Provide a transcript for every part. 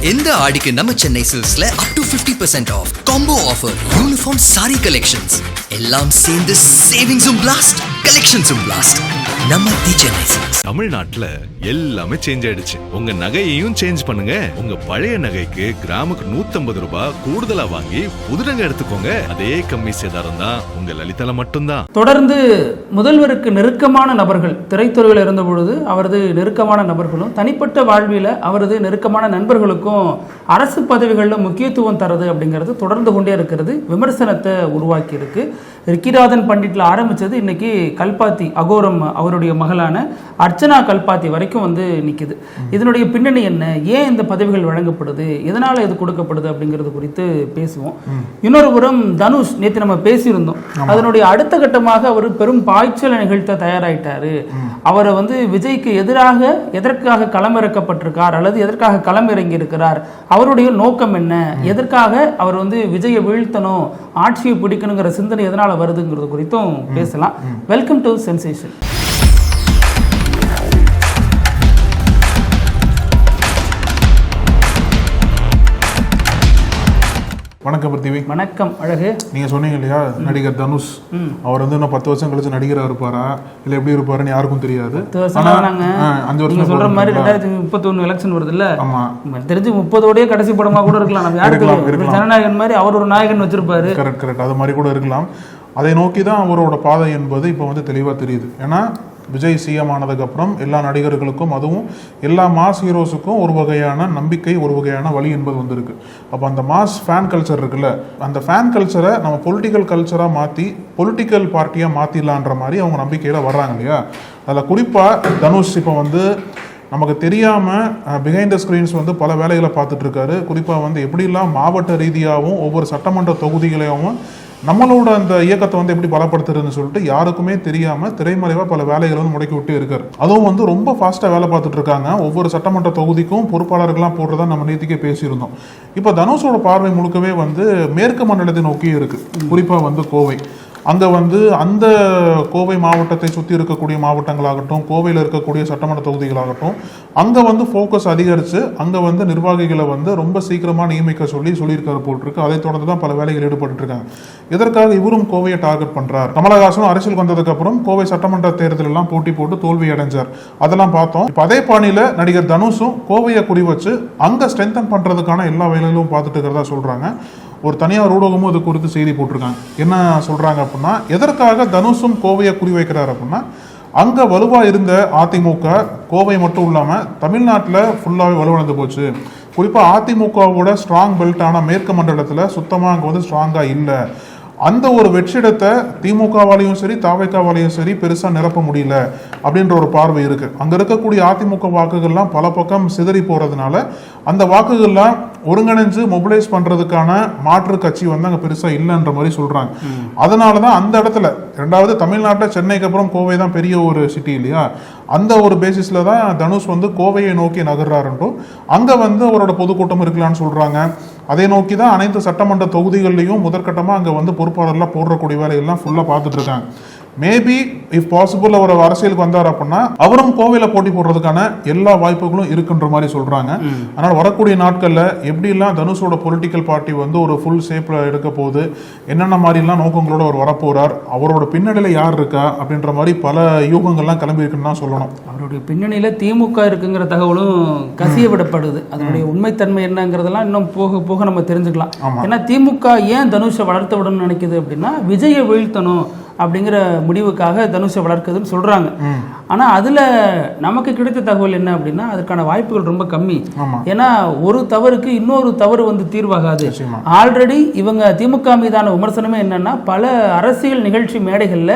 இந்த ஆடிக்கு நம்ம சென்னை சில்க்ஸ்ல up to 50% off combo offer, uniform sari collections எல்லாம் சேர்ந்து சேவிங்ஸும் பிளாஸ்ட், கலெக்ஷன்ஸும் பிளாஸ்ட். நம்ம தி சென்னை சில்க்ஸ். தமிழ்நாட்டுல எல்லாமே சேஞ்ச் ஆயிடுச்சு. உங்க நகையையும் சேஞ்ச் பண்ணுங்க. உங்க பழைய நகைக்கு கிராமுக்கு 150 ரூபாய் கூடுதலா வாங்கி புது நகை எடுத்துக்கோங்க. அதே கம்மி சேதாரம் தான் உங்க லலிதால மட்டும்தான். தொடர்ந்து முதல்வருக்கு நெருக்கமான நபர்கள் திரைத்துறையில் இருந்த பொழுது அவரது நெருக்கமான நபர்களும் தனிப்பட்ட வாழ்வில் அவரது நெருக்கமான நண்பர்களுக்கும் அரசு பதவிகளில் முக்கியத்துவம் தரது அப்படிங்கிறது தொடர்ந்து கொண்டே இருக்கிறது, விமர்சனத்தை உருவாக்கி இருக்கு. ரிக்கிராதன் பண்டிட்ல ஆரம்பிச்சது இன்னைக்கு கல்பாத்தி அகோரம் அவருடைய மகளான அர்ச்சனா கல்பாத்தி வரைக்கும் வந்து நிற்குது. இதனுடைய பின்னணி என்ன, ஏன் இந்த பதவிகள் வழங்கப்படுது, எதனால இது கொடுக்கப்படுது அப்படிங்கிறது குறித்து பேசுவோம். இன்னொரு புறம் தனுஷ் நேற்று நம்ம பேசியிருந்தோம், அதனுடைய அடுத்த கட்டமாக அவர் பெரும் பாய்ச்சலை நிகழ்த்த தயாராயிட்டாரு. அவரை வந்து விஜய்க்கு எதிராக எதற்காக களமிறக்கப்பட்டிருக்கார் அல்லது எதற்காக களமிறங்கி இருக்கிறார், அவருடைய நோக்கம் என்ன, எதற்காக அவர் வந்து விஜயை வீழ்த்தணும், ஆட்சியை பிடிக்கணுங்கிற சிந்தனை எதனால வருதுங்கிறது குறித்தும் பேசலாம். Welcome to sensation. வணக்கம் பிருத்திவி. வணக்கம் அழகு. நீங்க சொன்னீங்க இல்லையா, நடிகர் தனுஷ் அவர் வந்து இன்னும் 10 வருஷம் கழிச்சு நடிகரா இருப்பாரா இல்ல எப்படி இருப்பாருன்னு யாருக்கும் தெரியாது. 5 வருஷம் சொல்ற மாதிரி 2031 எலெக்ஷன் வருது இல்ல, தெரிஞ்சு 30ஓடய கடைசி படமா கூட இருக்கலாம். நம்ம யாருக்கு ஜனநாயகன் மாதிரி அவர் ஒரு நாயகன் வச்சிருப்பாரு. கரெக்ட் அது மாதிரி கூட இருக்கலாம். அதை நோக்கி தான் அவரோட பாதை என்பது இப்போ வந்து தெளிவாக தெரியுது. ஏன்னா விஜய் சிஎம் ஆனதுக்கப்புறம் எல்லா நடிகர்களுக்கும், அதுவும் எல்லா மாஸ் ஹீரோஸுக்கும் ஒரு வகையான நம்பிக்கை, ஒரு வகையான வழி என்பது வந்திருக்கு. அப்போ அந்த மாஸ் ஃபேன் கல்ச்சர் இருக்குல்ல, அந்த ஃபேன் கல்ச்சரை நம்ம பொலிட்டிக்கல் கல்ச்சராக மாற்றி பொலிட்டிக்கல் பார்ட்டியாக மாற்றிடலான்ற மாதிரி அவங்க நம்பிக்கையில் வர்றாங்க இல்லையா. அதில் குறிப்பாக தனுஷ் இப்போ வந்து நமக்கு தெரியாமல் பிஹைண்ட் த ஸ்க்ரீன்ஸ் வந்து பல வேலைகளை பார்த்துட்ருக்காரு. குறிப்பாக வந்து எப்படிலாம் மாவட்ட ரீதியாகவும் ஒவ்வொரு சட்டமன்ற தொகுதிகளையும் நம்மளோட அந்த இயக்கத்தை வந்து எப்படி பலப்படுத்துறதுன்னு சொல்லிட்டு யாருக்குமே தெரியாமல் திரைமறைவாக பல வேலைகளை வந்து முடக்கி விட்டு இருக்காரு. அதுவும் வந்து ரொம்ப ஃபாஸ்ட்டாக வேலை பார்த்துட்டு இருக்காங்க. ஒவ்வொரு சட்டமன்ற தொகுதிக்கும் பொறுப்பாளர்கள்லாம் போடுறதா நம்ம நேற்றுக்கே பேசியிருந்தோம். இப்போ தனுஷோட பார்வை முழுக்கவே வந்து மேற்கு மண்டலத்தை நோக்கி இருக்கு. குறிப்பாக வந்து கோவை, அங்கே வந்து அந்த கோவை மாவட்டத்தை சுற்றி இருக்கக்கூடிய மாவட்டங்களாகட்டும், கோவையில் இருக்கக்கூடிய சட்டமன்ற தொகுதிகளாகட்டும், அங்கே வந்து ஃபோக்கஸ் அதிகரித்து அங்கே வந்து நிர்வாகிகளை வந்து ரொம்ப சீக்கிரமாக நியமிக்க சொல்லியிருக்காரு போட்டிருக்கு. அதை தொடர்ந்து தான் பல வேலைகள் ஈடுபட்டுருக்காங்க. இதற்காக இவரும் கோவையை டார்கெட் பண்ணுறார். கமலஹாசனும் அரசியல் வந்ததுக்கப்புறம் கோவை சட்டமன்ற தேர்தலெல்லாம் போட்டி போட்டு தோல்வி அடைஞ்சார். அதெல்லாம் பார்த்தோம். இப்போ அதே பாணியில் நடிகர் தனுஷும் கோவையை குறி வச்சு அங்கே ஸ்ட்ரென்தன் பண்ணுறதுக்கான எல்லா வேலைகளும் பார்த்துட்டு இருக்கிறதா சொல்கிறாங்க. ஒரு தனியார் ஊடகமும் இது குறித்து செய்தி போட்டிருக்காங்க. என்ன சொல்கிறாங்க அப்படின்னா, எதற்காக தனுஷும் கோவையை குறிவைக்கிறார் அப்படின்னா, அங்கே வலுவாக இருந்த அதிமுக கோவை மட்டும் இல்லாமல் தமிழ்நாட்டில் ஃபுல்லாகவே வலுவடைந்து போச்சு. குறிப்பாக அதிமுகவோட ஸ்ட்ராங் பெல்ட்டான மேற்கு மண்டலத்தில் சுத்தமாக அங்கே வந்து ஸ்ட்ராங்காக இல்லை. அந்த ஒரு வெற்றிடத்தை திமுகவாலையும் சரி தாவேக்காவாலையும் சரி பெருசாக நிரப்ப முடியல அப்படின்ற ஒரு பார்வை இருக்குது. அங்கே இருக்கக்கூடிய அதிமுக வாக்குகள்லாம் பல பக்கம் சிதறி போகிறதுனால அந்த வாக்குகள்லாம் ஒருங்கிணைஞ்சு மொபிலைஸ் பண்ணுறதுக்கான மாற்று கட்சி வந்து அங்கே பெருசாக இல்லைன்ற மாதிரி சொல்கிறாங்க. அதனால தான் அந்த இடத்துல ரெண்டாவது தமிழ்நாட்டில் சென்னைக்கு அப்புறம் கோவை தான் பெரிய ஒரு சிட்டி இல்லையா, அந்த ஒரு பேசிஸில் தான் தனுஷ் வந்து கோவையை நோக்கி நகர்றாருன்றும் அங்கே வந்து அவரோட பொதுக்கூட்டம் இருக்கலான்னு சொல்கிறாங்க. அதை நோக்கி தான் அனைத்து சட்டமன்ற தொகுதிகள்லையும் முதற்கட்டமாக அங்கே வந்து பொறுப்பாளர்லாம் போடுறக்கூடிய வேலைகள்லாம் ஃபுல்லாக பார்த்துட்டு இருக்காங்க. மேபி இஃப் பாசிபிள் அவர் அரசியலுக்கு வந்தார் அப்படின்னா அவரும் கோவையில் போட்டி போடுறதுக்கான எல்லா வாய்ப்புகளும் இருக்குன்ற மாதிரி சொல்றாங்க. ஆனால் வரக்கூடிய நாட்களில் எப்படிலாம் தனுஷோட பொலிட்டிக்கல் பார்ட்டி வந்து ஒரு ஃபுல் ஷேப்ல எடுக்க போகுது, என்னென்ன மாதிரிலாம் நோக்கங்களோட அவர் வரப்போறார், அவரோட பின்னணியில் யார் இருக்கா அப்படின்ற மாதிரி பல யூகங்கள்லாம் கிளம்பி இருக்குன்னு தான் சொல்லணும். அவருடைய பின்னணியில் திமுக இருக்குங்கிற தகவலும் கசிய விடப்படுது. அதனுடைய உண்மைத்தன்மை என்னங்கிறதெல்லாம் இன்னும் போக போக நம்ம தெரிஞ்சுக்கலாம். ஏன்னா திமுக ஏன் தனுஷை வளர்த்து விடணும்னு நினைக்குது அப்படின்னா, விஜயை வீழ்த்தணும் அப்படிங்கிற முடிவுக்காக தனுஷை வளர்க்குதுன்னு சொல்றாங்க. ஆனா அதுல நமக்கு கிடைத்த தகவல் என்ன அப்படின்னா, அதற்கான வாய்ப்புகள் ரொம்ப கம்மி. ஏன்னா ஒரு தவறுக்கு இன்னொரு தவறு வந்து தீர்வாகாது. ஆல்ரெடி இவங்க திமுக மீதான விமர்சனமே என்னன்னா, பல அரசியல் நிகழ்ச்சி மேடைகள்ல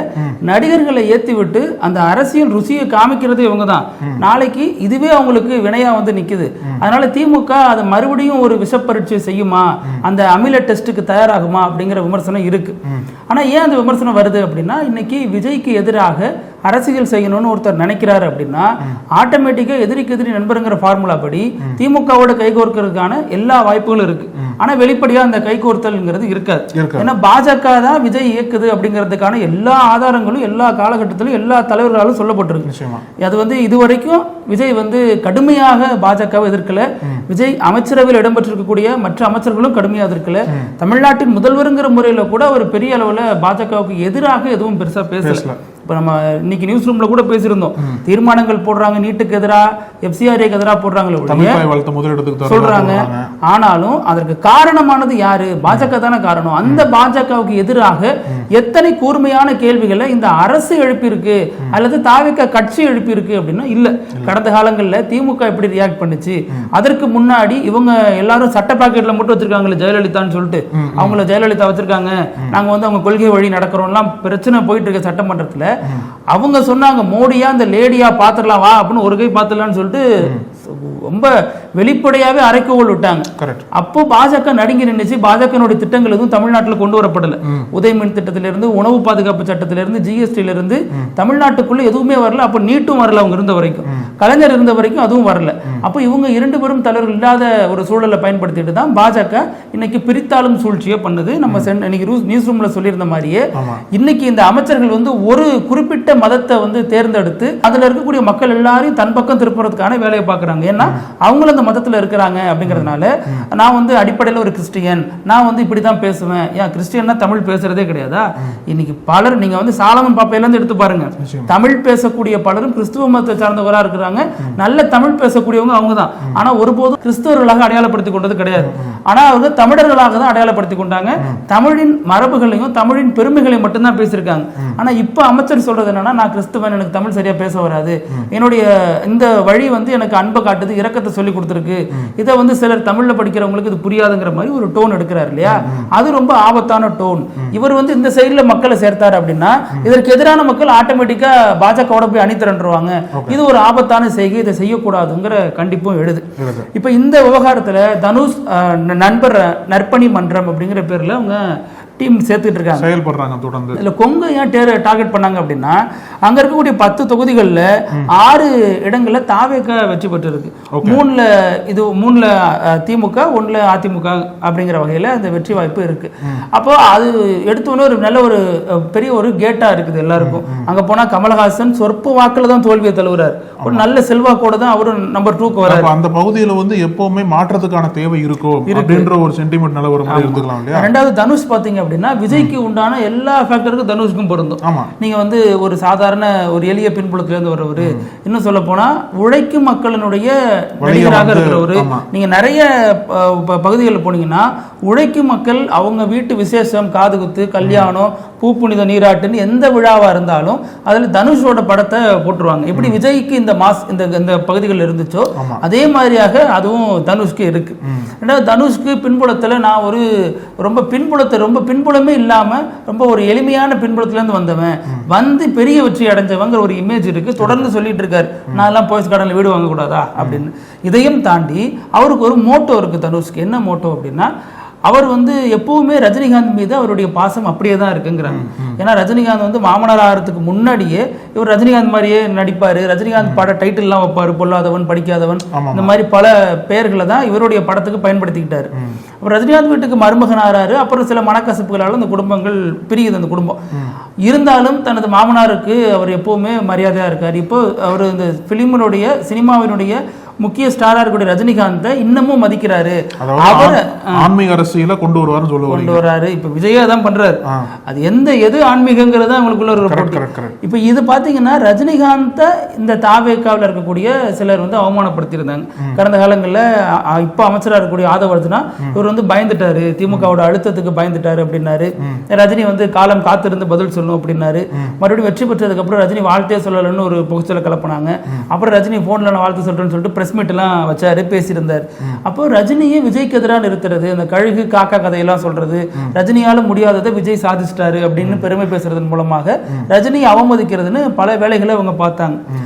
நடிகர்களை ஏற்றி விட்டு அந்த அரசியல் ருசியை காமிக்கிறது இவங்க தான். நாளைக்கு இதுவே அவங்களுக்கு வினையா வந்து நிக்குது. அதனால திமுக அதை மறுபடியும் ஒரு விஷப்பரீட்சை செய்யுமா, அந்த அமில டெஸ்ட்டுக்கு தயாராகுமா அப்படிங்கிற விமர்சனம் இருக்கு. ஆனா ஏன் அந்த விமர்சனம் வருது அப்படின்னா, இன்னைக்கு விஜய்க்கு எதிராக அரசியல் செய்யணும்னு ஒருத்தர் நினைக்கிறாரு அப்படின்னா ஆட்டோமேட்டிக்கா எதிரிக்கு எதிரி நண்பருங்கிற ஃபார்முலா படி திமுகவோட கைகோர்க்கிறதுக்கான எல்லா வாய்ப்புகளும் இருக்கு. ஆனா வெளிப்படையா அந்த கைகோர்த்தல்ங்கிறது இருக்காது. ஏன்னா பாஜக தான் விஜய் இயக்குது அப்படிங்கிறதுக்கான எல்லா ஆதாரங்களும் எல்லா காலகட்டத்திலும் எல்லா தலைவர்களாலும் சொல்லப்பட்டிருக்கு. அது வந்து இதுவரைக்கும் விஜய் வந்து கடுமையாக பாஜகவை எதிர்க்கல. விஜய் அமைச்சரவையில் இடம்பெற்றிருக்கக்கூடிய மற்ற அமைச்சர்களும் கடுமையாக எதிர்க்கல. தமிழ்நாட்டின் முதல்வருங்கிற முறையில கூட ஒரு பெரிய அளவுல பாஜகவுக்கு எதிராக எதுவும் பெருசா பேசல. இப்போ நம்ம இன்னைக்கு நியூஸ் ரூம்ல கூட பேசியிருந்தோம், தீர்மானங்கள் போடுறாங்க நீட்டுக்கு எதிராக, எஃப்சிஆர்ஏக்கு எதிராக போடுறாங்களே சொல்றாங்க. ஆனாலும் அதற்கு காரணமானது யாரு? பாஜக தானே காரணம். அந்த பாஜகவுக்கு எதிராக எத்தனை கூர்மையான கேள்விகளை இந்த அரசு எழுப்பியிருக்கு அல்லது தாவேகா கட்சி எழுப்பியிருக்கு அப்படின்னா இல்ல. கடந்த காலங்களில் திமுக எப்படி ரியாக்ட் பண்ணுச்சு, அதற்கு முன்னாடி இவங்க எல்லாரும் சட்ட பாக்கெட்ல மட்டும் வச்சிருக்காங்களே ஜெயலலிதான்னு சொல்லிட்டு, அவங்கள ஜெயலலிதா வச்சிருக்காங்க, நாங்க வந்து அவங்க கொள்கை வழி நடக்கிறோம்லாம் பிரச்சனை போயிட்டு இருக்க சட்டமன்றத்தில் அவங்க சொன்னாங்க மோடியா அந்த லேடியா பாத்துடலாம் வா அப்படின்னு ஒரு கை பாத்துடலாம்னு சொல்லிட்டு ரொம்ப வெளிப்படையாவே அரைக்கோள் விட்டாங்க. அப்போ பாஜக நடுங்கி நின்றுச்சு. பாஜகனுடைய திட்டங்கள் எதுவும் தமிழ்நாட்டில் கொண்டு வரப்படல. உதயமின் திட்டத்திலிருந்து, உணவு பாதுகாப்பு சட்டத்திலிருந்து, ஜிஎஸ்டில இருந்து தமிழ்நாட்டுக்குள்ள எதுவுமே வரல. அப்போ நீட்டும் வரல அவங்க இருந்த வரைக்கும், கலைஞர் இருந்த வரைக்கும் அதுவும் வரல. அப்போ இவங்க இரண்டு பேரும் தலைவர்கள் இல்லாத ஒரு சூழலை பயன்படுத்திட்டு தான் பாஜக இன்னைக்கு பிரித்தாளும் சூழ்ச்சியை பண்ணுது. நம்ம இன்னைக்கு நியூஸ் ரூம்ல சொல்லியிருந்த மாதிரியே இன்னைக்கு இந்த அமைச்சர்கள் வந்து ஒரு குறிப்பிட்ட மதத்தை வந்து தேர்ந்தெடுத்து அதுல இருக்கக்கூடிய மக்கள் எல்லாரையும் தன் பக்கம் திருப்புறதுக்கான வேலையை பார்க்கறாங்க. ஏன்னா அவங்களும் அந்த மதத்தில் இருக்கிறாங்க அப்படிங்கிறதுனால, நான் வந்து அடிப்படையில் ஒரு கிறிஸ்டியன், நான் வந்து இப்படிதான் பேசுவேன். ஏன் கிறிஸ்டியன்னா தமிழ் பேசுறதே கிடையாதா? இன்னைக்கு பலர் நீங்க வந்து சாலமன் பாப்பையில இருந்து எடுத்து பாருங்க, தமிழ் பேசக்கூடிய பலரும் கிறிஸ்துவ மதத்தை சார்ந்தவரா இருக்கிறாங்க. நல்ல தமிழ் பேசக்கூடியவங்க அவங்க தான். ஆனா ஒருபோதும் கிறிஸ்தவர்களாக அடையாளப்படுத்திக் கொண்டது கிடையாது. ஆனா அவங்க தமிழர்களாக தான் அடையாளப்படுத்திக் கொண்டாங்க. தமிழின் மரபுகளையும் தமிழின் பெருமைகளையும் மட்டும்தான் பேசியிருக்காங்க. ஆனா இப்ப அமைச்சர் சொல்றது என்னன்னா, நான் கிறிஸ்துவன், எனக்கு தமிழ் சரியா பேச வராது, என்னுடைய இந்த வழி வந்து எனக்கு அன்பை காட்டுது, இரக்கத்தை சொல்லி கொடுத்துருக்கு, இதை வந்து சிலர் தமிழ்ல படிக்கிறவங்களுக்கு இது புரியாதுங்கிற மாதிரி ஒரு டோன் எடுக்கிறார் இல்லையா? அது ரொம்ப ஆபத்தான டோன். இவர் வந்து இந்த சைடுல மக்களை சேர்த்தாரு அப்படின்னா இதற்கு எதிரான மக்கள் ஆட்டோமேட்டிக்கா பாஜகவோட போய் அணி திரண்டுருவாங்க. இது ஒரு ஆபத்தான செய்கை, இதை செய்யக்கூடாதுங்கிற கண்டிப்பும் எழுது. இப்ப இந்த விவகாரத்துல தனுஷ் நண்பர் நற்பணி மன்றம் அப்படிங்கிற பேர்ல அவங்க டீம் சேர்த்துட்டு இருக்காங்க, செயல்படுறாங்க தொடர்ந்து. இதுல கொங்கு ஏன் டார்கெட் பண்ணாங்க அப்படின்னா, அங்க இருக்கக்கூடிய 10 தொகுதிகளில் 6 இடங்கள்ல தாவேகா வெற்றி பெற்று இருக்கு. 3ல திமுக, 1ல அதிமுக அப்படிங்கிற வகையில அந்த வெற்றி வாய்ப்பு இருக்கு. அப்போ அது எடுத்தோன்னே ஒரு நல்ல ஒரு பெரிய ஒரு கேட்டா இருக்குது எல்லாருக்கும். அங்க போனா கமலஹாசன் சொற்ப வாக்குல தான் தோல்வியை தழுவுறாரு. ஒரு நல்ல செல்வாக்கோட தான் அவரு நம்பர் 2க்கு வராரு. அந்த பகுதியில வந்து எப்பவுமே மாற்றத்துக்கான தேவை இருக்கும் அப்படின்ற ஒரு சென்டிமெண்ட் நிலவரம் இருந்துக்கலாம் இல்லையா? ரெண்டாவது தனுஷ் பாத்தீங்க அப்படின்னா, விஜய்க்கு உண்டான எல்லா ஃபேக்டருக்கும் தனுஷ்க்கும் பொருந்தும். நீங்க வந்து ஒரு சாதாரண ஒரு எளிய பின்புலத்துல இருந்து வரவரு, இன்னும் சொல்ல போனா உழைக்கும் மக்களினுடைய நடிகராக இருக்கிறவரு. நீங்க நிறைய பகுதிகளில் போனீங்கன்னா உழைக்கும் மக்கள் அவங்க வீட்டு விசேஷம், காதுகுத்து, கல்யாணம், பூப்புனித நீராட்டுன்னு எந்த விழாவா இருந்தாலும் அதுல தனுஷோட படத்தை போட்டுருவாங்க. எப்படி விஜய்க்கு இந்த இந்த பகுதிகளில் இருந்துச்சோ அதே மாதிரியாக அதுவும் தனுஷ்க்கு இருக்கு. ரெண்டாவது தனுஷ்க்கு பின்புலத்துல நான் ஒரு ரொம்ப பின்புலமே இல்லாம ரொம்ப ஒரு எளிமையான பின்புலத்துல இருந்து வந்தவன், வந்து பெரிய வெற்றி அடைஞ்சவங்க ஒரு இமேஜ் இருக்கு. தொடர்ந்து சொல்லிட்டு இருக்காரு, நான் எல்லாம் போயஸ் கார்டன்ல வீடு வாங்க கூடாதா அப்படின்னு. இதையும் தாண்டி அவருக்கு ஒரு மோட்டோ இருக்கு தனுஷ்க்கு. என்ன மோட்டோ அப்படின்னா, அவர் வந்து எப்பவுமே ரஜினிகாந்த் மீது அவருடைய பாசம் அப்படியே தான் இருக்குங்கிறாங்க. ஏன்னா ரஜினிகாந்த் வந்து மாமனார் ஆகிறதுக்கு முன்னாடியே இவர் ரஜினிகாந்த் மாதிரியே நடிப்பாரு. ரஜினிகாந்த் பட டைட்டில்லாம் வைப்பாரு, பொல்லாதவன், படிக்காதவன், இந்த மாதிரி பல பெயர்களை தான் இவருடைய படத்துக்கு பயன்படுத்திக்கிட்டாரு. அப்புறம் ரஜினிகாந்த் வீட்டுக்கு மருமகன் ஆறாரு. அப்புறம் சில மனக்கசப்புகளால் அந்த குடும்பங்கள் பிரியுது. அந்த குடும்பம் இருந்தாலும் தனது மாமனாருக்கு அவர் எப்பவுமே மரியாதையா இருக்காரு. இப்போ அவர் இந்த சினிமாவினுடைய முக்கிய ஸ்டாரா இருக்கக்கூடிய ரஜினிகாந்தை இன்னமும் மதிக்கிறாரு. அவர் ஆன்மீக அரசியல கொண்டு வராரு. இப்ப விஜயா தான் பண்றாரு. அது எது ஆன்மீகங்கிறத அவங்களுக்குள்ள ஒரு. இப்ப இது பாத்தீங்கன்னா ரஜினிகாந்த இந்த தாவேகாவில் இருக்கக்கூடிய சிலர் வந்து அவமானப்படுத்தி இருந்தாங்க கடந்த காலங்களில். இப்ப அமைச்சரா இருக்கக்கூடிய ஆதவர்ஜனா இவர் வந்து பயந்துட்டாரு, திமுகவோட அழுத்தத்துக்கு பயந்துட்டாரு அப்படின்னாரு. ரஜினி வந்து காலம் காத்திருந்து பதில் சொல்லணும் அப்படின்னாரு. மறுபடியும் வெற்றி பெற்றதுக்கு அப்புறம் ரஜினி வாழ்த்தே சொல்லலன்னு ஒரு புகைச்சலை கலப்பினாங்க. அப்புறம் ரஜினி போன்ல நான் வாழ்த்து சொல்றேன்னு சொல்லிட்டு பிரஸ் மீட் எல்லாம் வச்சாரு, பேசியிருந்தார். அப்போ ரஜினியே விஜய்க்கு எதிராக நிறுத்துறது, அந்த கழுகு காக்கா கதையெல்லாம் சொல்றது, ரஜினியால முடியாததை விஜய் சாதிச்சிட்டாரு அப்படின்னு பெருமை பேசுறதன் மூலமாக ரஜினியை அவமதிக்கிறதுன்னு பல வேலைகளை அவங்க பார்த்தாங்க.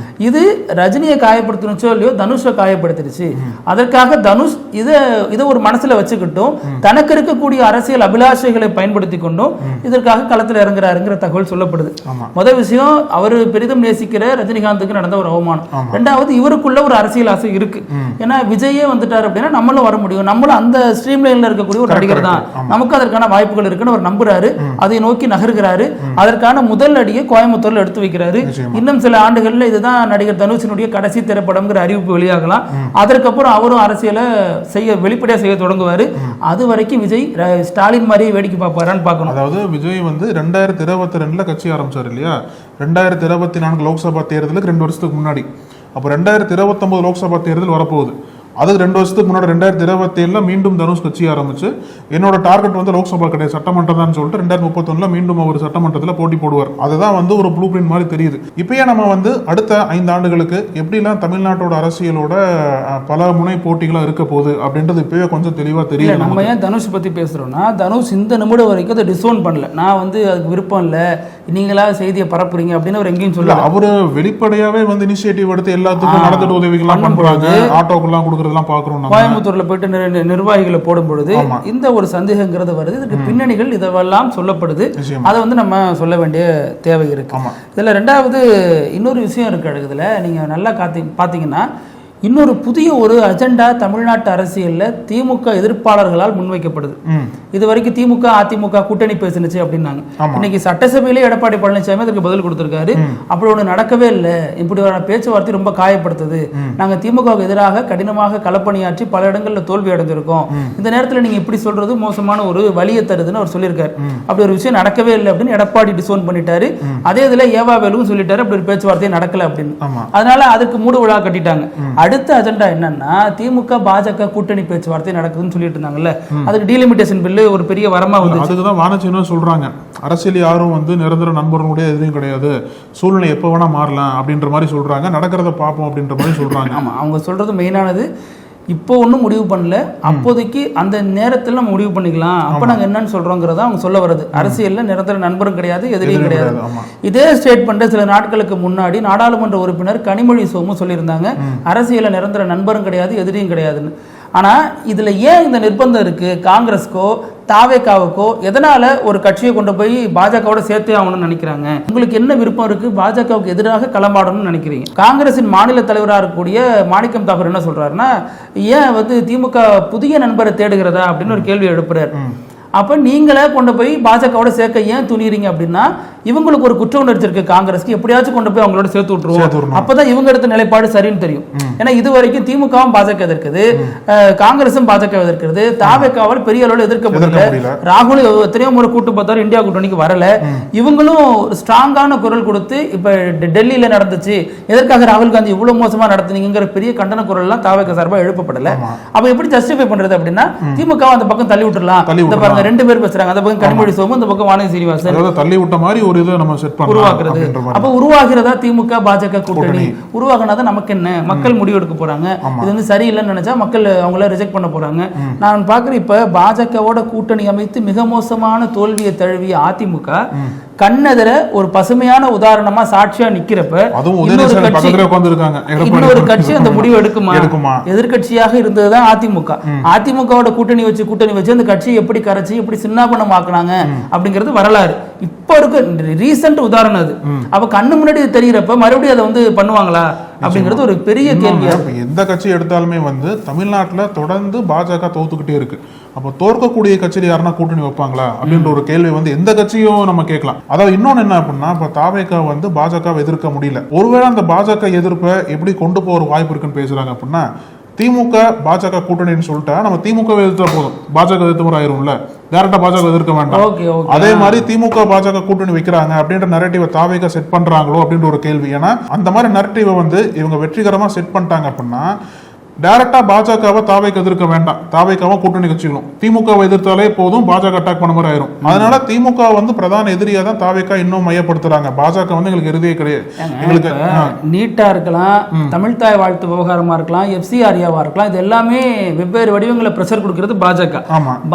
இது ரஜினியை காயப்படுத்தணுச்சோ இல்லையோ தனுஷை காயப்படுத்திடுச்சு. அதற்காக தனுஷ் இதை ஒரு மனசுல வச்சுக்கிட்டும் தனக்கு இருக்கக்கூடிய அரசியல் அபிலாஷைகளை பயன்படுத்தி கொண்டும் இதற்காக களத்தில் இறங்குறாருங்கிற தகவல் சொல்லப்படுது. முதல் விஷயம், அவர் பெரிதும் நேசிக்கிற ரஜினிகாந்துக்கு நடந்த ஒரு அவமானம். இரண்டாவது, இவருக்குள்ள ஒரு அரசியல் ஆசை அரசு இருக்கு. ஏன்னா விஜயே வந்துட்டார் அப்படின்னா நம்மளும் வர முடியும், நம்மளும் அந்த ஸ்ட்ரீம் லைன்ல இருக்கக்கூடிய ஒரு நடிகர் தான், நமக்கு அதற்கான வாய்ப்புகள் இருக்குன்னு அவர் நம்புறாரு, அதை நோக்கி நகர்கிறாரு. அதற்கான முதல் அடியை கோயம்புத்தூர்ல எடுத்து வைக்கிறாரு. இன்னும் சில ஆண்டுகள்ல இதுதான் நடிகர் தனுஷினுடைய கடைசி திரைப்படம்ங்கிற அறிவிப்பு வெளியாகலாம். அதற்கப்புறம் அவரும் அரசியலை வெளிப்படையா செய்ய தொடங்குவாரு. அது வரைக்கும் விஜய் ஸ்டாலின் மாதிரியே வேடிக்கை பார்ப்பாரான்னு பார்க்கணும். அதாவது விஜய் வந்து 2022 கட்சி ஆரம்பிச்சார் இல்லையா, 2024 லோக்சபா தேர்தலுக்கு 2 வருஷத்துக்கு முன்னாடி. அப்போ 2029 லோக்சபா தேர்தல் வரப்போகுது. அதுக்கு 2 வருஷத்துக்கு முன்னாடி 2027 மீண்டும் தனுஷ் கட்சி ஆரம்பிச்சு என்னோட டார்கெட் வந்து லோக்சபா கிடையாது சட்டமன்றம் தான் சொல்லிட்டு 2031 மீண்டும் அவர் சட்டமன்றத்தில் போட்டி போடுவார். அதுதான் வந்து ஒரு ப்ளூ பிரிண்ட் மாதிரி தெரியுது. இப்பயே நம்ம வந்து அடுத்த 5 ஆண்டுகளுக்கு எப்படிலாம் தமிழ்நாட்டோட அரசியலோட பல முனை போட்டிகளா இருக்க போகுது அப்படின்றது இப்பவே கொஞ்சம் தெளிவா தெரியும். நம்ம ஏன் தனுஷ் பத்தி பேசுறோம்னா, தனுஷ் இந்த நிமிடம் வரைக்கும் அதை டிசோன் பண்ணல, நான் வந்து அதுக்கு விருப்பம் இல்லை, நீங்களா செய்தியை பரப்புறீங்க அப்படின்னு அவர் எங்கேயும் சொல்லல. அவரு வெளிப்படையாவே வந்து இனிஷியேட்டிவ் எடுத்து எல்லாத்துக்கும் நலத்திட்ட உதவிகள்லாம் பண்றாங்க, ஆட்டோக்கெல்லாம் கொடுக்குறதெல்லாம் பாக்குறோம். கோயம்புத்தூர்ல போயிட்டு நிர்வாகிகளை போடும் பொழுது இந்த ஒரு சந்தேகங்கிறது வருது. இதுக்கு பின்னணிகள் இதெல்லாம் சொல்லப்படுது, அதை வந்து நம்ம சொல்ல வேண்டிய தேவை இருக்கு. இதுல ரெண்டாவது இன்னொரு விஷயம் இருக்கு. இதுல நீங்க நல்லா பாத்தீங்கன்னா இன்னொரு புதிய ஒரு அஜெண்டா தமிழ்நாட்டு அரசியலில் திமுக எதிர்ப்பாளர்களால் முன்வைக்கப்படுது. இது வரைக்கும் திமுக அதிமுக கூட்டணி பேசுனுச்சு அப்படின்னாங்க. இன்னைக்கு சட்டசபையிலே எடப்பாடி பழனிசாமி அதுக்கு பதில் கொடுத்திருக்காரு. அப்படி ஒன்று நடக்கவே இல்லை, இப்படி பேச்சுவார்த்தை ரொம்ப காயப்படுத்துது, நாங்கள் திமுகவுக்கு எதிராக கடினமாக களப்பணியாற்றி பல இடங்களில் தோல்வி அடைஞ்சிருக்கோம், இந்த நேரத்தில் நீங்க இப்படி சொல்றது மோசமான ஒரு வலியை தருதுன்னு அவர் சொல்லியிருக்காரு. அப்படி ஒரு விஷயம் நடக்கவே இல்லை அப்படின்னு எடப்பாடி டிசோன் பண்ணிட்டாரு. அதே இதுல ஏவாவேலும் சொல்லிட்டாரு அப்படி ஒரு பேச்சுவார்த்தை நடக்கல அப்படின்னு. அதனால அதுக்கு மூடு விழா கட்டிட்டாங்க. அடுத்த அஜெண்டா என்னன்னா திமுக பாஜக கூட்டணி பேச்சுவார்த்தை நடக்குதுன்னு சொல்லிட்டு இருந்தாங்கல்ல, அதுக்கு டீலிமிட்டேஷன் பில்லு ஒரு பெரிய வரமா வந்து அதுக்குதான் வானச்சின்னு சொல்றாங்க. அரசியல் யாரும் வந்து நிரந்தர நண்பர்களுடைய எதுவும் கிடையாது, சூழ்நிலை எப்போ வேணா மாறலாம் அப்படின்ற மாதிரி சொல்றாங்க, நடக்கிறத பார்ப்போம் அப்படின்ற மாதிரி சொல்றாங்க. ஆமா, அவங்க சொல்றது மெயினானது இப்போ ஒன்றும் முடிவு பண்ணல, அப்போதைக்கு அந்த நேரத்தில் நம்ம முடிவு பண்ணிக்கலாம், அப்போ நாங்கள் என்னன்னு சொல்கிறோங்கிறத அவங்க சொல்ல வருது. அரசியலில் நிரந்தர நண்பரும் கிடையாது, எதிரியும் கிடையாது. இதே ஸ்டேட்மெண்ட்டை சில நாட்களுக்கு முன்னாடி நாடாளுமன்ற உறுப்பினர் கனிமொழி சோமும் சொல்லியிருந்தாங்க, அரசியலில் நிரந்தர நண்பரும் கிடையாது, எதிரியும் கிடையாதுன்னு. ஆனால் இதில் ஏன் இந்த நிர்பந்தம் இருக்குது? காங்கிரஸ்க்கோ தாவேகாவுக்கோ எதனால ஒரு கட்சியை கொண்டு போய் பாஜகவோட சேர்த்தே ஆகணும்னு நினைக்கிறாங்க? உங்களுக்கு என்ன விருப்பம் இருக்கு? பாஜகவுக்கு எதிராக களமாடணும்னு நினைக்கிறீங்க? காங்கிரசின் மாநில தலைவராக இருக்கக்கூடிய மாணிக்கம் தாக்கூர் என்ன சொல்றாருன்னா, ஏன் வந்து திமுக புதிய நண்பரை தேடுகிறதா அப்படின்னு ஒரு கேள்வி எழுப்புறாரு. அப்ப நீங்களே கொண்டு போய் பாஜகவோட சேர்க்க ஏன் துணிறீங்க அப்படின்னா, இவங்களுக்கு ஒரு குற்ற உணர்ச்சி இருக்கு காங்கிரஸ்க்கு, எப்படியாச்சும் கொண்டு போய் அவங்களோட சேர்த்து விட்டுருவோம், அப்பதான் இவங்க எடுத்த நிலைப்பாடு சரின்னு தெரியும். ஏன்னா இது வரைக்கும் திமுகவும் பாஜக எதிர்க்குது, காங்கிரசும் பாஜக எதிர்க்கிறது, தாவேகாவால் பெரிய அளவில் எதிர்க்கப்படல, ராகுல் எத்தனையோ முறை கூட்டு பார்த்தாரு, இந்தியா கூட்டணிக்கு வரல, இவங்களும் ஸ்ட்ராங்கான குரல் கொடுத்து இப்ப டெல்லியில நடந்துச்சு, எதற்காக ராகுல் காந்தி இவ்வளவு மோசமா நடத்துனீங்கிற பெரிய கண்டன குரல் எல்லாம் தாவேகா சார்பா எழுப்பப்படல. அப்ப எப்படி ஜஸ்டிஃபை பண்றது அப்படின்னா, திமுக அந்த பக்கம் தள்ளி விட்டுறலாம், ரெண்டு பேர் பேசுறாங்க, அந்த பக்கம் கனிமொழி சோமு, அந்த பக்கம் வானதி சீனிவாசன், தள்ளி விட்ட மாதிரி ஒரு இதை நம்ம செட் பண்ணி உருவாக்குறது. அப்ப உருவாகிறதா திமுக பாஜக கூட்டணி உருவாகினாதான் நமக்கு என்ன, மக்கள் முடிவு எடுக்க போறாங்க. இது வந்து சரியில்லைன்னு நினைச்சா மக்கள் அவங்கள ரிஜெக்ட் பண்ண போறாங்க. நான் பாக்குறேன் இப்ப பாஜகவோட கூட்டணி அமைத்து மிக மோசமான தோல்வியை தழுவிய அதிமுக கண்ணெதிர ஒரு பசுமையான உதாரணமா சாட்சியா நிக்கிறப்ப இன்னொரு கட்சி அந்த முடிவு எடுக்குமா? எதிர்கட்சியாக இருந்ததுதான் அதிமுக. அதிமுகவோட கூட்டணி வச்சு அந்த கட்சி எப்படி கரைச்சி எப்படி சின்னாபனம் ஆக்குனாங்க அப்படிங்கிறது வரலாறு. இப்ப இருக்க ரீசன்ட் உதாரணம் அது. அப்ப கண்ணு முன்னாடி தெரிகிறப்ப மறுபடியும் அதை வந்து பண்ணுவாங்களா அப்படிங்கிறது ஒரு பெரிய கேள்வி. எந்த கட்சி எடுத்தாலுமே வந்து தமிழ்நாட்டில் தொடர்ந்து பாஜக தோத்துக்கிட்டே இருக்கு. அப்போ தோற்கக்கூடிய கட்சியில் யாருன்னா கூட்டணி வைப்பாங்களா அப்படின்ற ஒரு கேள்வி வந்து எந்த கட்சியும் நம்ம கேட்கலாம். அதாவது இன்னொன்னு என்ன அப்படின்னா, இப்போ தாவேகா வந்து பாஜகவை எதிர்க்க முடியல, ஒருவேளை அந்த பாஜக எதிர்ப்பை எப்படி கொண்டு போற வாய்ப்பு இருக்குன்னு பேசுறாங்க அப்படின்னா, திமுக பாஜக கூட்டணின்னு சொல்லிட்டா நம்ம திமுக எதிர்த்தா போதும், பாஜக எதிர்த்து முறை ஆயிரும்ல, டைரக்டா பாஜக எதிர்க்க வேண்டாம். அதே மாதிரி திமுக பாஜக கூட்டணி வைக்கிறாங்க அப்படின்ற நரேட்டிவை தாவேகா செட் பண்றாங்களோ அப்படின்ற ஒரு கேள்வி. ஏன்னா அந்த மாதிரி நரேட்டிவை வந்து இவங்க வெற்றிகரமா செட் பண்ணிட்டாங்க அப்படின்னா டைரக்டா பாஜகவை தாவேகா எதிர்க்க வேண்டாம், தாவேகாவை கூட்டணி கட்சிகளும் திமுகவை எதிர்த்தாலே போதும், பாஜக அட்டாக் பண்ண மாதிரி ஆயிரும். அதனால திமுக வந்து பிரதான எதிரியா தான் தாவேகா இன்னும் மையப்படுத்துறாங்க. பாஜக வந்து எங்களுக்கு எதிரியே கிடையாது. எங்களுக்கு நீட்டா இருக்கலாம், தமிழ் தாய் வாழ்த்து விவகாரமா இருக்கலாம், எஃப்சிஆரியாவா இருக்கலாம், இது எல்லாமே வெவ்வேறு வடிவங்களை பிரஷர் கொடுக்கிறது பாஜக.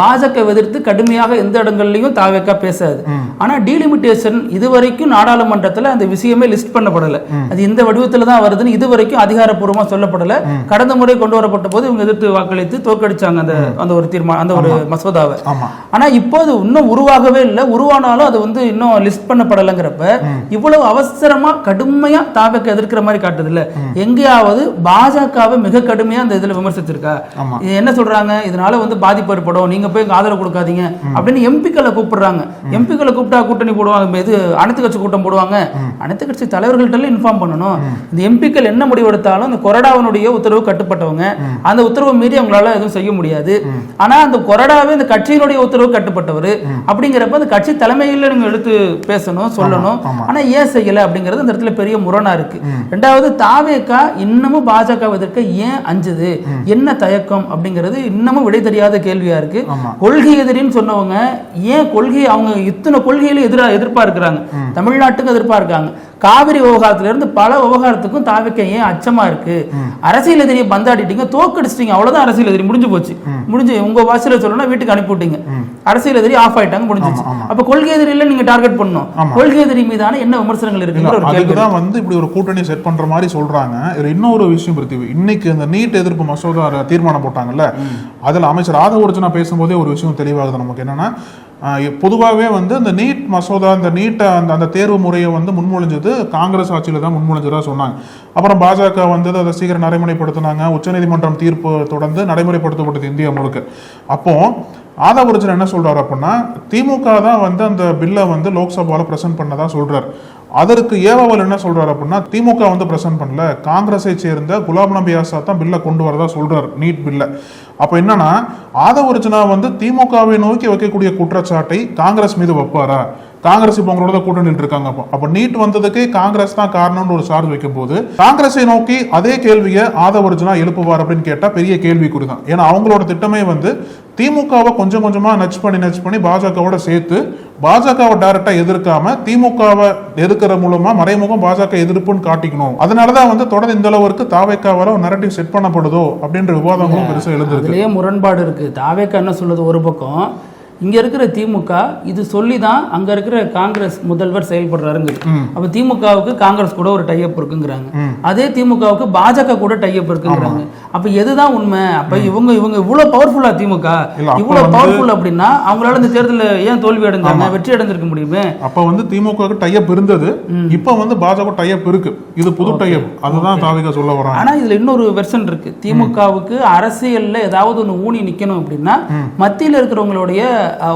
பாஜக எதிர்த்து கடுமையாக எந்த இடங்கள்லயும் தாவேகா பேசாது. ஆனா டீலிமிட்டேஷன் இதுவரைக்கும் நாடாளுமன்றத்தில் அந்த விஷயமே லிஸ்ட் பண்ணப்படல, அது இந்த வடிவத்துல தான் வருதுன்னு இதுவரைக்கும் அதிகாரப்பூர்வமா சொல்லப்படல. கடந்த முறை கொண்டு வரப்பட்ட போது இவங்க எதிர்த்து வாக்களித்து தோற்கடிச்சாங்க அந்த ஒரு தீர்மானம், அந்த ஒரு மசோதாவை. ஆனா இப்போது இன்னும் உருவாகவே இல்லை. உருவானாலும் அது வந்து இன்னும் லிஸ்ட் பண்ணப்படலைங்கிறப்ப இவ்வளவு அவசரமா கடுமையா தாவேக்கா எதிர்க்கிற மாதிரி காட்டுது இல்ல. எங்கேயாவது பாஜகவை மிக கடுமையா அந்த இதுல விமர்சிச்சிருக்கா? என்ன சொல்றாங்க, இதனால வந்து பாதிப்பு ஏற்படும், நீங்க போய் ஆதரவு கொடுக்காதீங்க அப்படின்னு எம்பிக்களை கூப்பிடுறாங்க. எம்பிக்களை கூப்பிட்டா கூட்டணி போடுவாங்க, இது அனைத்து கட்சி கூட்டம் போடுவாங்க. அனைத்து கட்சி தலைவர்கள்ட்ட இன்ஃபார்ம் பண்ணணும். இந்த எம்பிக்கள் என்ன முடிவெடுத்தாலும் இந்த கொறடாவினுடைய உத்தரவு கட்டுப்பட்டவங்க, அந்த உத்தரவை மீறி அவங்களால எதுவும் செய்ய முடியாது. ஆனா அந்த கொறடாவே இந்த கட்சியினுடைய உத்தரவு கட்டுப்பட்டவர் அப்படிங்கிறப்ப அந்த கட்சி தலைமையில் நீங்க எடுத்து பேசணும், சொல்லணும். ஆனா ஏன் செய்யல அப்படிங்கிறது அந்த இடத்துல பெரிய முரணா இருக்கு. ரெண்டாவது, தாவேக்கா இன்னமும் பாஜக எதிர்க்க ஏன் அஞ்சுது, என்ன தயக்கம் அப்படிங்கிறது இன்னமும் விடை தெரியாத கேள்வியா இருக்கு. கொள்கை எதிரின்னு சொன்னவங்க ஏன் கொள்கை, அவங்க இத்தனை கொள்கையில எதிர்ப்பா இருக்கிறாங்க, தமிழ்நாட்டுக்கு எதிர்ப்பா இருக்காங்க. காவிரி விவகாரத்துல இருந்து பல விவகாரத்துக்கும் தாவேக்கா ஏன் அச்சமா இருக்கு? அரசியல் எதிரியை பந்தாடிட்டீங்க, தோக்கடிச்சிட்டீங்க, அவ்வளவுதான். அரசியல் எதிரி முடிஞ்சு போச்சு, முடிஞ்சு உங்க வாசியில சொல்லணும்னா வீட்டுக்கு அனுப்பிவிட்டீங்க. அரசியல் எதிரி ஆஃப் ஆயிட்டாங்க, முடிஞ்சிச்சு. அப்ப கொள்கை எதிரில நீங்க டார்கெட் பண்ணணும். கொள்கை எதிரி மீதான என்ன விமர்சனங்கள் இருக்குங்கிற அதுக்குதான் வந்து இப்படி ஒரு கூட்டணி செட் பண்ற மாதிரி சொல்றாங்க. இன்னொரு விஷயம் பிருத்திவி, இன்னைக்கு இந்த நீட் எதிர்ப்பு மசோதா தீர்மானம் போட்டாங்கல்ல, அதுல அமைச்சர் ஆதவர்ஜுனா பேசும்போதே ஒரு விஷயம் தெளிவாகுது நமக்கு. என்னன்னா, பொதுவாகவே வந்து இந்த நீட் மசோதா, இந்த நீட்டை அந்த தேர்வு முறையை வந்து முன்மொழிஞ்சது காங்கிரஸ் ஆட்சியில் தான் முன்மொழிஞ்சதா சொன்னாங்க. அப்புறம் பாஜக வந்து அதை சீக்கிரம் நடைமுறைப்படுத்தினாங்க. உச்சநீதிமன்றம் தீர்ப்பு தொடர்ந்து நடைமுறைப்படுத்தப்பட்டது இந்தியா முழுக்க. அப்போ ஆதவர்ஜுனா என்ன சொல்றாரு அப்படின்னா, திமுக தான் வந்து அந்த பில்லை வந்து லோக்சபாவில் பிரசன்ட் பண்ணதா சொல்றாரு. அதற்கு ஏவாவல் என்ன சொல்றாரு அப்படின்னா, திமுக வந்து பிரசன்ட் பண்ணல, காங்கிரஸை சேர்ந்த குலாம் நபி ஆசாத் தான் பில்லை கொண்டு வரதா சொல்றாரு, நீட் பில்லை. அப்ப என்னன்னா, ஆதவர்ஜுனா வந்து திமுகவை நோக்கி வைக்கக்கூடிய குற்றச்சாட்டை காங்கிரஸ் மீது வைப்பாரா? காங்கிரஸ் இப்ப உங்களோட கூட்டணியில் இருக்காங்க. அப்ப நீட் வந்ததுக்கு காங்கிரஸ் தான் காரணம்னு ஒரு சார்ஜ் வைக்கும் போது காங்கிரஸை நோக்கி அதே கேள்வியை ஆதவர்ஜுனா எழுப்புவார் அப்படின்னு கேட்டா பெரிய கேள்விக்குறி தான். ஏன்னா அவங்களோட திட்டமே வந்து திமுகவை கொஞ்சம் கொஞ்சமா நச் பண்ணி பாஜகவோட சேர்த்து பாஜகவை டைரக்டா எதிர்க்காம திமுகவை எதிர்க்கிற மூலமா மறைமுகம் பாஜக எதிர்ப்புன்னு காட்டிக்கணும். அதனாலதான் வந்து தொடர்ந்து இந்த அளவுக்கு தாவேக்காவால நரேட்டிவ் செட் பண்ணப்படுதோ அப்படின்ற விவாதங்களும் பெருசா எழுந்திருக்கு. முரண்பாடு இருக்கு. தாவேக்கா என்ன சொல்லுது, ஒரு பக்கம் இங்க இருக்கிற திமுக இது சொல்லி தான் அங்க இருக்கிற காங்கிரஸ் முதல்வர் செயல்படுறாருங்க. அப்ப திமுகவுக்கு காங்கிரஸ் கூட ஒரு டைப் இருக்குங்கிறாங்க, அதே திமுகவுக்கு பாஜக கூட டைப் இருக்குங்கிறாங்க. அப்ப எதுதான் உண்மை? அப்ப இவங்க இவ்வளவு பவர்ஃபுல்லா, திமுக இவ்வளவு பவர்ஃபுல் அப்படின்னா அவங்களால இந்த தேர்தலில் ஏன் தோல்வி அடைஞ்சாங்க, வெற்றி அடைஞ்சிருக்க முடியுமே? அப்ப வந்து திமுக டைப் இருந்தது, இப்ப வந்து பாஜக டைப் இருக்கு, இது புது டைப். அதுதான் தாவேக்கா சொல்ல வராங்க. ஆனா இதுல இன்னொரு வெர்ஷன் இருக்கு. திமுகவுக்கு அரசியல்ல ஏதாவது ஒண்ணு ஊனி நிக்கணும் அப்படின்னா மத்தியில் இருக்கிறவங்களுடைய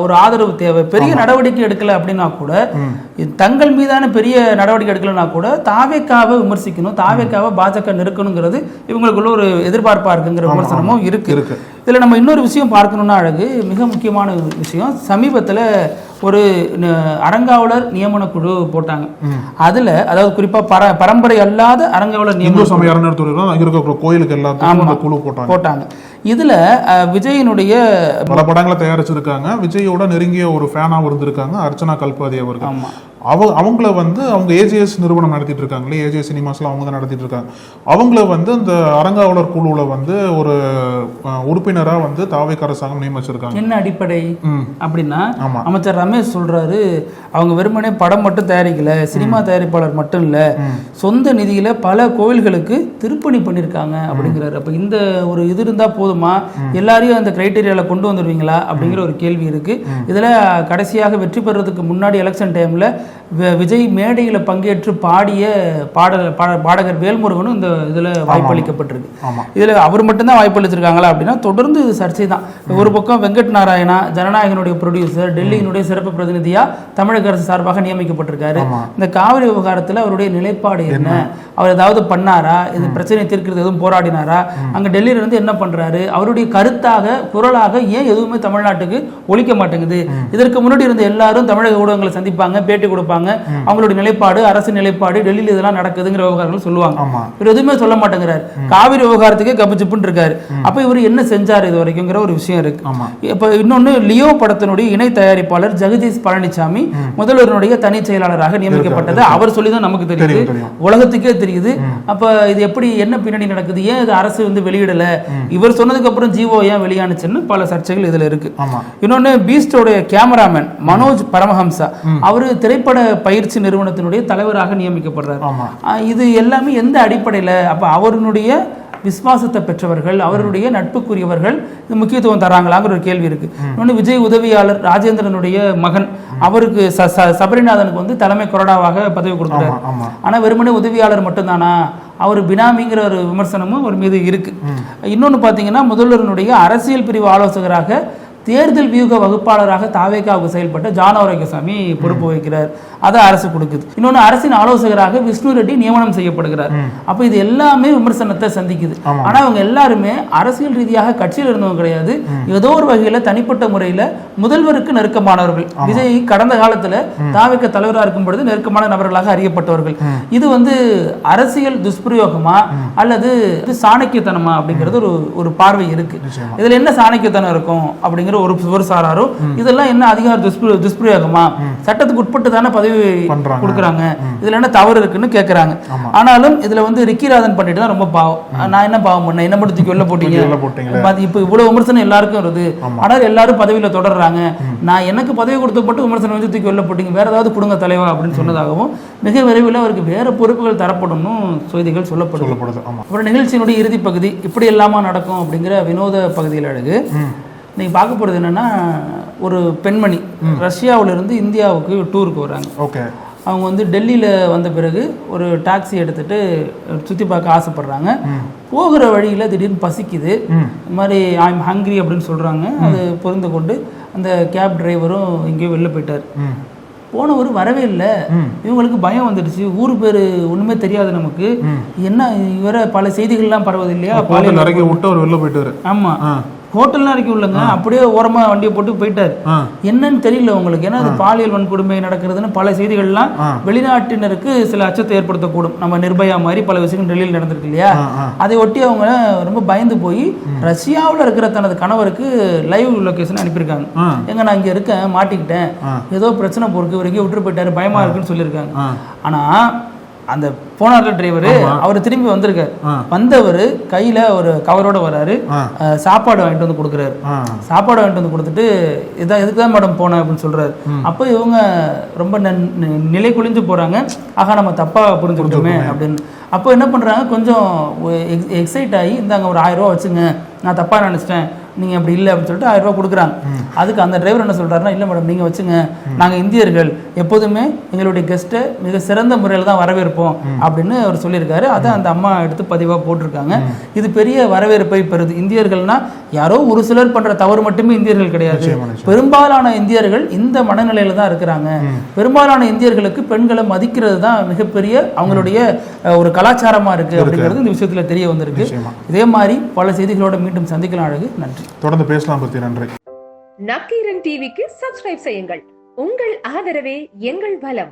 ஒரு ஆதரவு தேவை. பெரிய நடவடிக்கை எடுக்கல அப்படின்னா கூட, தங்கள் மீதான பெரிய நடவடிக்கை எடுக்கலன்னா கூட தாவேக்காவை விமர்சிக்கணும், தாவேக்காவை பாஜக நெருக்கணுங்கிறது இவங்களுக்குள்ள ஒரு எதிர்பார்ப்பா இருக்குங்கிற விமர்சனமும் இருக்கு. இதுல நம்ம இன்னொரு விஷயம் பார்க்கணும்னா, அழகு மிக முக்கியமான விஷயம், சமீபத்துல ஒரு அறங்காவலர் நியமன குழு போட்டாங்க. அதுல அதாவது குறிப்பா பரம்பரை அல்லாத அறங்காவலர் நியமன கோயிலுக்கு எல்லாத்தையும் குழு போட்டாங்க. இதுல விஜயினுடைய பல படங்களை தயாரிச்சிருக்காங்க. விஜயோட நெருங்கிய ஒரு ஃபேனா இருந்திருக்காங்க அர்ச்சனா கல்பாதி அவர்கள். அவங்கள வந்து அவங்க ஏஜிஎஸ் நிறுவனம் நடத்திட்டு இருக்காங்களே, ஏஜிஎஸ் சினிமாஸ்ல அவங்க தான் நடத்திட்டு இருக்காங்க. அவங்கள வந்து இந்த அறங்காவலர் குழுல வந்து ஒரு உறுப்பினரா வந்து தாவேக்கா அரசாங்கம் நியமிச்சிருக்காங்க. என்ன அடிப்படை அப்படின்னா, அமைச்சர் ரமேஷ் சொல்றாரு, அவங்க வெறுமனே படம் மட்டும் தயாரிக்கல, சினிமா தயாரிப்பாளர் மட்டும் இல்ல, சொந்த நிதியில பல கோவில்களுக்கு திருப்பணி பண்ணிருக்காங்க அப்படிங்கிறாரு. அப்ப இந்த ஒரு இது இருந்தா போதுமா, எல்லாரையும் அந்த கிரைட்டீரியால கொண்டு வந்துருவீங்களா அப்படிங்கிற ஒரு கேள்வி இருக்கு. இதுல கடைசியாக வெற்றி பெறுறதுக்கு முன்னாடி எலெக்ஷன் டைம்ல விஜய் மேடையில பங்கேற்று பாடிய பாடகர் வேல்முருகனும் இந்த இதுல வாய்ப்பளிக்கப்பட்டிருக்கு. இதுல அவர் மட்டும்தான் வாய்ப்பளிச்சிருக்காங்களா அப்படின்னா தொடர்ந்து சர்ச்சை தான். ஒரு பக்கம் வெங்கட் நாராயணா ஜனநாயகனுடைய ப்ரொடியூசர், டெல்லியினுடைய சிறப்பு பிரதிநிதியா தமிழக அரசு சார்பாக நியமிக்கப்பட்டிருக்காரு. இந்த காவிரி விவகாரத்துல அவருடைய நிலைப்பாடு என்ன, அவர் ஏதாவது பண்ணாரா, இது பிரச்சனை தீர்க்கிறது எதுவும் போராடினாரா, அங்க டெல்லியில இருந்து என்ன பண்றாரு, அவருடைய கருத்தாக குரலாக ஏன் எதுவுமே தமிழ்நாட்டுக்கு ஒழிக்க மாட்டேங்குது? இதற்கு முன்னாடி இருந்த எல்லாரும் தமிழக ஊடகங்களை சந்திப்பாங்க, பேட்டி கொடுப்பாங்க, அவங்களுடைய நிலைப்பாடு, அரசு நிலைப்பாடு, டெல்லியில் இதெல்லாம் நடக்குதுங்கிற விவகாரங்கள் சொல்லுவாங்க. இவர் எதுவுமே சொல்ல மாட்டேங்கிறார், காவிரி விவகாரத்துக்கே கப்பிச்சுப்புன்னு இருக்காரு. அப்ப இவர் என்ன செஞ்சார் இது வரைக்கும்ங்கிற ஒரு விஷயம் இருக்கு. இப்ப இன்னொன்னு, லியோ படத்தினுடைய இணை தயாரிப்பாளர் ஜெகதீஷ் பழனிசாமி முதல்வருடைய தனி செயலாளராக நியமிக்கப்பட்டது அவர் சொல்லிதான் நமக்கு தெரியுது, உலகத்துக்கே தெரியுது. அப்ப இது எப்படி, என்ன பின்னணி நடக்குது, ஏன் இது அரசு வந்து வெளியிடல, இவர் சொன்னதுக்கு அப்புறம் ஜீவோ ஏன் வெளியானுச்சுன்னு பல சர்ச்சைகள் இதுல இருக்கு. இன்னொன்னு, பீஸ்டோட கேமராமேன் மனோஜ் பரமஹம்சா, அவரு திரைப்பட பயிற்சி நிறுவனத்தினுடைய தலைவராக நியமிக்கப்படுறாரு. இது எல்லாமே எந்த அடிப்படையில்? அப்ப அவருடைய விசுவாசத்தை பெற்றவர்கள், அவருடைய நட்புக்குரியவர்கள் இது முக்கியத்துவம் தராங்களாங்கிற ஒரு கேள்வி இருக்கு. இன்னொன்று, விஜய் உதவியாளர் ராஜேந்திரனுடைய மகன், அவருக்கு சபரிநாதனுக்கு வந்து தலைமை கொறடாவாக பதவி கொடுத்தாரு. ஆனா வெறுமனே உதவியாளர் மட்டும்தானா, அவர் பினாமிங்கிற ஒரு விமர்சனமும் அவர் மீது இருக்கு. இன்னொன்று பார்த்தீங்கன்னா, முதல்வருடைய அரசியல் பிரிவு ஆலோசகராக தேர்தல் வியூக வகுப்பாளராக தாவேகாவுக்கு செயல்பட்ட ஜான் ஆரோக்கியசாமி பொறுப்பு வகிக்கிறார். அதை அரசு கொடுக்குது. இன்னொன்று, அரசின் ஆலோசகராக விஷ்ணு ரெட்டி நியமனம் செய்யப்படுகிறார். அப்ப இது எல்லாமே விமர்சனத்தை சந்திக்குது. ஆனா அவங்க எல்லாருமே அரசியல் ரீதியாக கட்சியில் இருந்தவங்க கிடையாது. ஏதோ ஒரு வகையில தனிப்பட்ட முறையில முதல்வருக்கு நெருக்கமானவர்கள். விஜய் கடந்த காலத்துல தாவேக தலைவராக இருக்கும் பொழுது நெருக்கமான நபர்களாக அறியப்பட்டவர்கள். இது வந்து அரசியல் துஷ்பிரயோகமா அல்லது சாணக்கியத்தனமா அப்படிங்கிறது ஒரு பார்வை இருக்கு. இதுல என்ன சாணக்கியத்தனம் இருக்கும் அப்படிங்கிற ஒரு சாராரும், இதெல்லாம் என்ன அதிகார துஷ்பிரயோகமா, சட்டத்துக்கு உட்பட்டு தானே பதவி கொடுக்குறாங்க, இதுல என்ன தவறு இருக்குன்னு கேட்கறாங்க. ஆனாலும் இதுல வந்து ரிக்கிராதன் பண்ணிட்டு தான் ரொம்ப பாவம். நான் என்ன பாவம் பண்ணேன், என்ன மட்டும் தூக்கி வெளில போட்டீங்க, இப்ப இவ்வளவு விமர்சனம் எல்லாருக்கும் வருது. ஆனால் எல்லாரும் பதவியில தொடர்றாங்க. நான் எனக்கு பதவி கொடுத்த மட்டும் விமர்சனம் வந்து தூக்கி வெளில போட்டீங்க, வேற ஏதாவது கொடுங்க தலைவா அப்படின்னு சொன்னதாகவும் மிக விரைவில் அவருக்கு வேற பொறுப்புகள் தரப்படும் செய்திகள் சொல்லப்படுது. அப்புறம் நிகழ்ச்சியினுடைய இறுதி பகுதி இப்படி எல்லாமா நடக்கும் அப்படிங்கிற வினோத பகுதியில் அழகு. நீங்கள் பார்க்க போகிறது என்னென்னா, ஒரு பெண்மணி ரஷ்யாவிலிருந்து இந்தியாவுக்கு டூருக்கு வராங்க. ஓகே. அவங்க வந்து டெல்லியில் வந்த பிறகு ஒரு டாக்ஸி எடுத்துகிட்டு சுற்றி பார்க்க ஆசைப்படுறாங்க. போகிற வழியில் திடீர்னு பசிக்குது. இந்த மாதிரி ஐம் ஹங்க்ரி அப்படின்னு சொல்கிறாங்க. அது புரிந்து கொண்டு அந்த கேப் டிரைவரும் எங்கேயோ வெளில போயிட்டார். போனவர் வரவே இல்லை. இவங்களுக்கு பயம் வந்துடுச்சு. ஊர் பேர் ஒண்ணுமே தெரியாது நமக்கு. என்ன இவர பல செய்திகள்லாம் பரவது இல்லையா, வெளில போயிட்டாரு. ஆமா, ஹோட்டல்லாம் இறக்கி உள்ளங்க, அப்படியே ஓரமா வண்டியை போட்டு போயிட்டாரு. என்னன்னு தெரியல உங்களுக்கு. ஏன்னா அது பாலியல் வன்கொடுமை நடக்கிறதுன்னு பல செய்திகள்லாம் வெளிநாட்டினருக்கு சில அச்சத்தை ஏற்படுத்தக்கூடும். நம்ம நிர்பயா மாதிரி பல விஷயங்கள் டெல்லியில் நடந்திருக்கு இல்லையா, அதை ஒட்டி அவங்க ரொம்ப பயந்து போய் ரஷ்யாவில் இருக்கிற தனது கணவருக்கு லைவ் லொகேஷன் அனுப்பியிருக்காங்க. எங்க நான் இங்க இருக்கேன், மாட்டிக்கிட்டேன், ஏதோ பிரச்சனை போருக்கு, இவர் எங்கேயோ விட்டு போயிட்டாரு, பயமா இருக்குன்னு சொல்லியிருக்காங்க. ஆனா அந்த போனார்ல டிரைவர், அவர் திரும்பி வந்திருக்காரு. வந்தவர் கையில ஒரு கவரோட வராரு, சாப்பாடு வாங்கிட்டு வந்து கொடுக்குறாரு. சாப்பாடு வாங்கிட்டு வந்து கொடுத்துட்டு, இதான் எதுக்குதான் மேடம் போனேன் அப்படின்னு சொல்றாரு. அப்போ இவங்க ரொம்ப நிலை குளிஞ்சு போறாங்க. ஆகா, நம்ம தப்பா புரிஞ்சுக்கிட்டோமே அப்படின்னு. அப்போ என்ன பண்றாங்க, கொஞ்சம் எக்ஸைட் ஆகி, இந்தாங்க ஒரு 1000 ரூபா வச்சுங்க, நான் தப்பா நினைச்சிட்டேன், நீங்க அப்படி இல்லை அப்படின்னு சொல்லிட்டு 1000 ரூபா கொடுக்குறாங்க. அதுக்கு அந்த டிரைவர் என்ன சொல்றாருன்னா, இல்லை மேடம் நீங்க வச்சுங்க, நாங்க இந்தியர்கள் எப்போதுமே எங்களுடைய கெஸ்ட்டை மிக சிறந்த முறையில் தான் வரவேற்போம் அப்படின்னு அவர் சொல்லியிருக்காரு. அதை அந்த அம்மா எடுத்து பதிவாக போட்டிருக்காங்க. இது பெரிய வரவேற்பை பெறுது. இந்தியர்கள்னா யாரோ ஒரு சிலர் பண்ற தவறு மட்டுமே இந்தியர்கள் கிடையாது. பெரும்பாலான இந்தியர்கள் இந்த மனநிலையில தான் இருக்கிறாங்க. பெரும்பாலான இந்தியர்களுக்கு பெண்களை மதிக்கிறது தான் மிகப்பெரிய அவங்களுடைய ஒரு கலாச்சாரமா இருக்கு அப்படிங்கிறது இந்த விஷயத்துல தெரிய வந்திருக்கு. இதே மாதிரி பல செய்திகளோட மீண்டும் சந்திக்கலாம். அழகு, நன்றி. தொடர்ந்து பேசலாம். பத்தி நன்றி. நக்கீரன் டிவிக்கு சப்ஸ்கிரைப் செய்யுங்கள். உங்கள் ஆதரவே எங்கள் பலம்.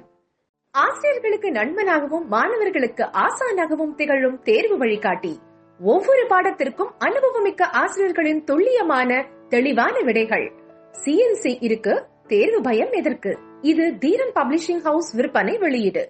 ஆசிரியர்களுக்கு நண்பனாகவும் மாணவர்களுக்கு ஆசானாகவும் திகழும் தேர்வு வழிகாட்டி. ஒவ்வொரு பாடத்திற்கும் அனுபவமிக்க ஆசிரியர்களின் துல்லியமான தெளிவான விடைகள். CNC இருக்கு, தேர்வு பயம் எதற்கு? இது தீரன் பப்ளிஷிங் ஹவுஸ் விற்பனை வெளியீடு.